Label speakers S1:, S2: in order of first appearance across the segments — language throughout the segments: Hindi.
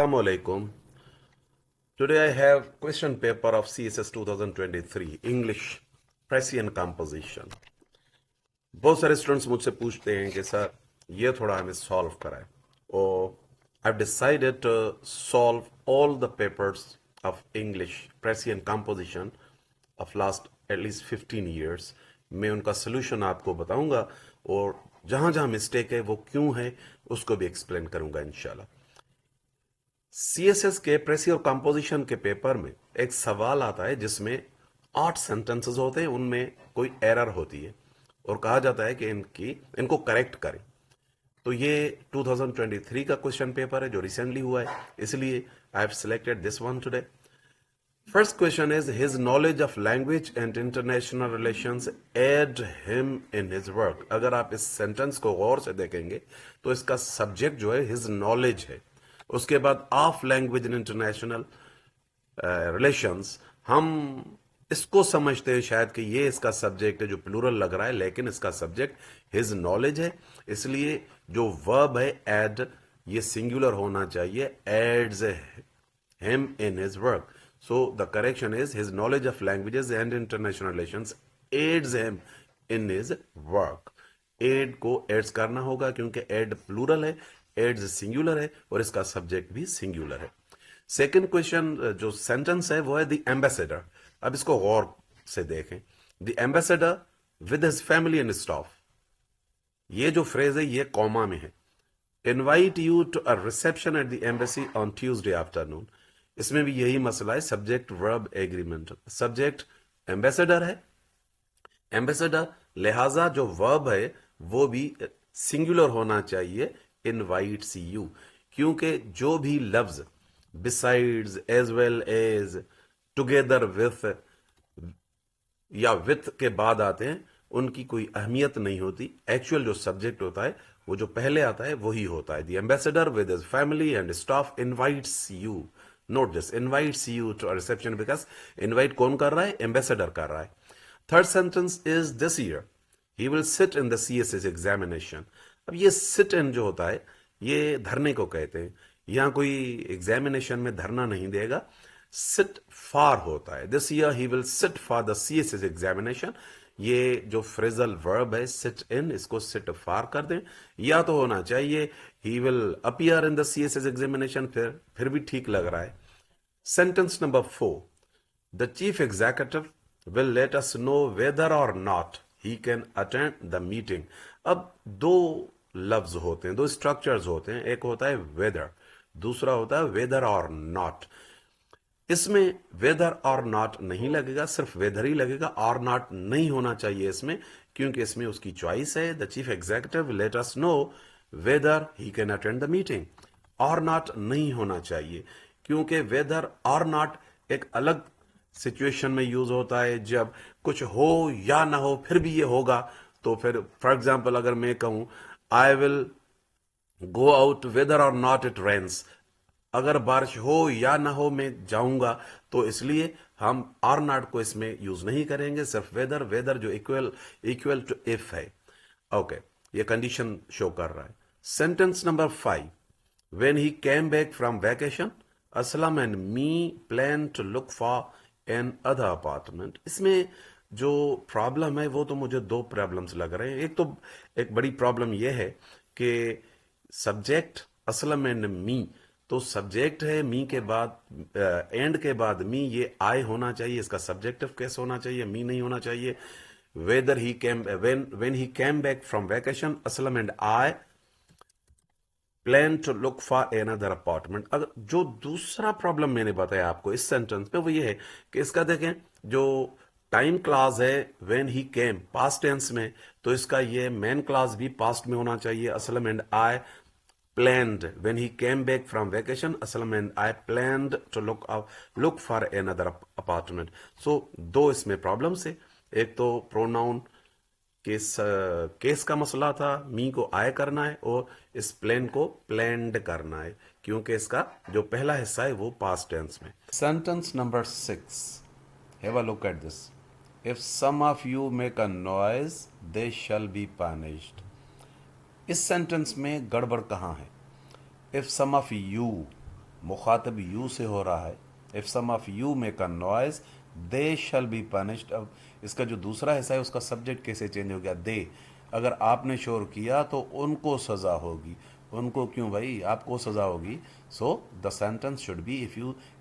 S1: Assalamu alaikum. Today I have question paper of CSS 2023 English Prussian composition. बहुत सारे स्टूडेंट्स मुझसे पूछते हैं कि सर ये थोड़ा हमें सॉल्व कराएं और I've decided to solve all the papers of English Prussian composition of last at least 15 years. मैं उनका सोल्यूशन आपको बताऊंगा और जहां जहां मिस्टेक है वो क्यों है उसको भी एक्सप्लेन करूंगा इंशाल्लाह। सीएसएस के प्रेसी और कंपोजिशन के पेपर में एक सवाल आता है जिसमें 8 सेंटेंसेस होते हैं, उनमें कोई एरर होती है और कहा जाता है कि इनको करेक्ट करें। तो ये 2023 का क्वेश्चन पेपर है जो रिसेंटली हुआ है, इसलिए I have selected this one today. First question is his knowledge of language and international relations aid him in his work. अगर आप इस सेंटेंस को गौर से देखेंगे तो इसका सब्जेक्ट जो है हिज नॉलेज है। उसके बाद of language and international relations, हम इसको समझते हैं शायद कि ये इसका सब्जेक्ट है जो प्लूरल लग रहा है, लेकिन इसका सब्जेक्ट हिज नॉलेज है। इसलिए जो वर्ब है एड, ये सिंगुलर होना चाहिए, aids him in his work. So the correction is his knowledge of languages and international relations aids him in his work. Aid को aids करना होगा क्योंकि aid प्लूरल है, aids सिंगुलर है और इसका सब्जेक्ट भी सिंगुलर है। सेकंड क्वेश्चन जो सेंटेंस है वो है द एम्बेसडर। अब इसको गौर से देखें। The ambassador with his family and staff, ये जो फ्रेज है ये कॉमा में है। Invite you to a reception at the embassy on Tuesday afternoon, इसमें भी यही मसला है, subject verb agreement. Subject ambassador है, एम्बेसडर, लिहाजा जो वर्ब है वो भी सिंगुलर होना चाहिए, इनवाइट्स यू, क्योंकि जो भी लफ्ज besides, as well as, together with या विथ के बाद आते हैं उनकी कोई अहमियत नहीं होती। एक्चुअल जो सब्जेक्ट होता है वो जो पहले आता है वही होता है। The ambassador with his family and staff invites you, note this, invites you to a reception, because invite कौन कर रहा है? एम्बेसडर कर रहा है। Third sentence is this year he will sit in the CSS examination. अब ये सिट इन जो होता है ये धरने को कहते हैं, यहां कोई एग्जामिनेशन में धरना नहीं देगा, सिट फॉर होता है। This year he will sit for the CSS examination, ये जो फ्रेजल वर्ब है सिट इन, इसको सिट फॉर कर दें। या तो होना चाहिए he will appear in the CSS examination, फिर भी ठीक लग रहा है। Sentence number 4, the chief executive will let us know whether or not he can attend the meeting. अब दो लफ्ज होते हैं, दो स्ट्रक्चर्स होते हैं, एक होता है वेदर, दूसरा होता है वेदर और नॉट। इसमें वेदर और नॉट नहीं लगेगा, सिर्फ वेदर ही लगेगा, और नॉट नहीं होना चाहिए इसमें, क्योंकि इसमें उसकी चॉइस है। The chief executive late us know weather he can attend the meeting, और नॉट नहीं होना चाहिए, क्योंकि वेदर और नॉट एक अलग सिचुएशन में यूज होता है, जब कुछ हो या ना हो फिर भी ये होगा। तो फिर फॉर एग्जाम्पल अगर मैं कहूं I will go out whether or not it rains, अगर बारिश हो या ना हो मैं जाऊंगा, तो इसलिए हम आर नॉट को इसमें यूज नहीं करेंगे, सिर्फ वेदर। वेदर जो इक्वल टू इफ है। ओके, ये कंडीशन शो कर रहा है। Sentence number 5, when he came back from vacation Aslam and me plan to look for an other apartment. इसमें जो प्रॉब्लम है वो तो मुझे दो प्रॉब्लम्स लग रहे हैं। एक तो एक बड़ी प्रॉब्लम यह है कि सब्जेक्ट असलम एंड मी, तो सब्जेक्ट है मी के बाद एंड के बाद मी, ये आई होना चाहिए, इसका सब्जेक्टिव केस होना चाहिए, मी नहीं होना चाहिए। Whether he came when he came back from vacation Aslam and I plan to look for another apartment. अगर जो दूसरा प्रॉब्लम मैंने बताया आपको इस सेंटेंस में वो ये है कि इसका देखें जो टाइम क्लास है when he came past tense में, तो इसका ये मेन क्लास भी पास्ट में होना चाहिए, Aslam and I planned when he came back from vacation aslam and I planned to look for another apartment। so दो इसमें प्रॉब्लम्स है। एक तो प्रोनाउन केस का मसला था, मी को आय करना है, और इस प्लान को प्लैंड करना है, क्योंकि इसका जो पहला हिस्सा है वो पास्ट टेंस में। Sentence number 6, have a look at this, if some of you make a noise they shall be punished. इस सेंटेंस में गड़बड़ कहाँ है? इफ सम ऑफ यू, मुखातब यू से हो रहा है। If some of you make a noise they shall be punished. अब इसका जो दूसरा हिस्सा है उसका सब्जेक्ट कैसे चेंज हो गया, दे। अगर आपने शोर किया तो उनको सजा होगी। उनको क्यों भाई, आपको सजा होगी। So the sentence should be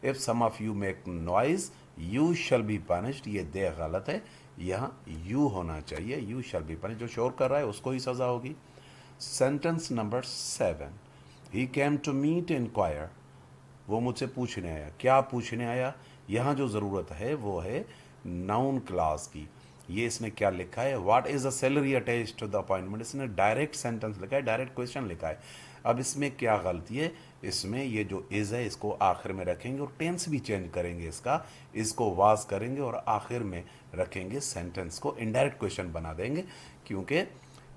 S1: if some of you make noise you shall be punished. ये दे गलत है, यहाँ यू होना चाहिए, यू शैल बी पनिश्ड। जो शोर कर रहा है उसको ही सजा होगी। Sentence number 7, he came to me to enquire. वो मुझसे पूछने आया। क्या पूछने आया, यहाँ जो ज़रूरत है वो है नाउन क्लास की। ये इसने क्या लिखा है, what is the salary attach to the appointment. इसने डायरेक्ट सेंटेंस लिखा है, डायरेक्ट क्वेश्चन लिखा है। अब इसमें क्या गलती है, इसमें ये जो इज़ है इसको आखिर में रखेंगे और टेंस भी चेंज करेंगे इसको वाज करेंगे और आखिर में रखेंगे, सेंटेंस को इनडायरेक्ट क्वेश्चन बना देंगे क्योंकि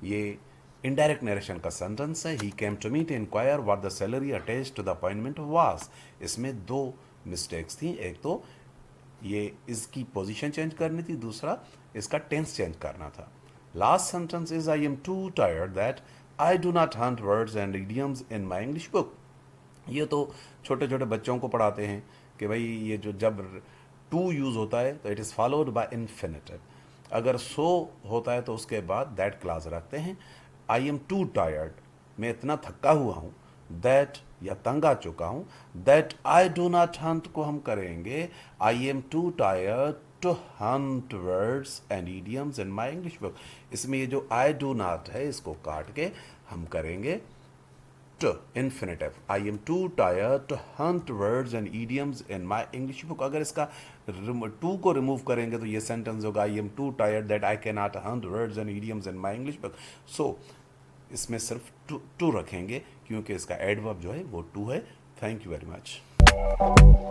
S1: ये इनडायरेक्ट नरेशन का सेंटेंस है। He came to me to inquire what the salary attach to the appointment was. इसमें दो मिस्टेक्स थी, एक तो ये इसकी पोजीशन चेंज करनी थी, दूसरा इसका टेंस चेंज करना था। Last sentence is I am too tired that I do not Hunt words and idioms in my English book. ये तो छोटे छोटे बच्चों को पढ़ाते हैं कि भाई ये जो जब टू यूज़ होता है तो it is followed by infinitive. अगर सो होता है तो उसके बाद दैट क्लास रखते हैं। आई एम टू टायर्ड, मैं इतना थका हुआ हूँ, दैट या तंग आ चुका हूँ, that I do not hunt को हम करेंगे I am too tired to hunt words and idioms in my English book. इसमें ये जो आई डू नॉट है इसको काट के हम करेंगे to infinitive। I am too tired to hunt words and idioms in my English book। अगर इसका टू को रिमूव करेंगे तो ये सेंटेंस होगा I am too tired that I cannot hunt words and idioms in my English book। So इसमें सिर्फ टू रखेंगे क्योंकि इसका एडवर्ब जो है वो टू है। Thank you very much.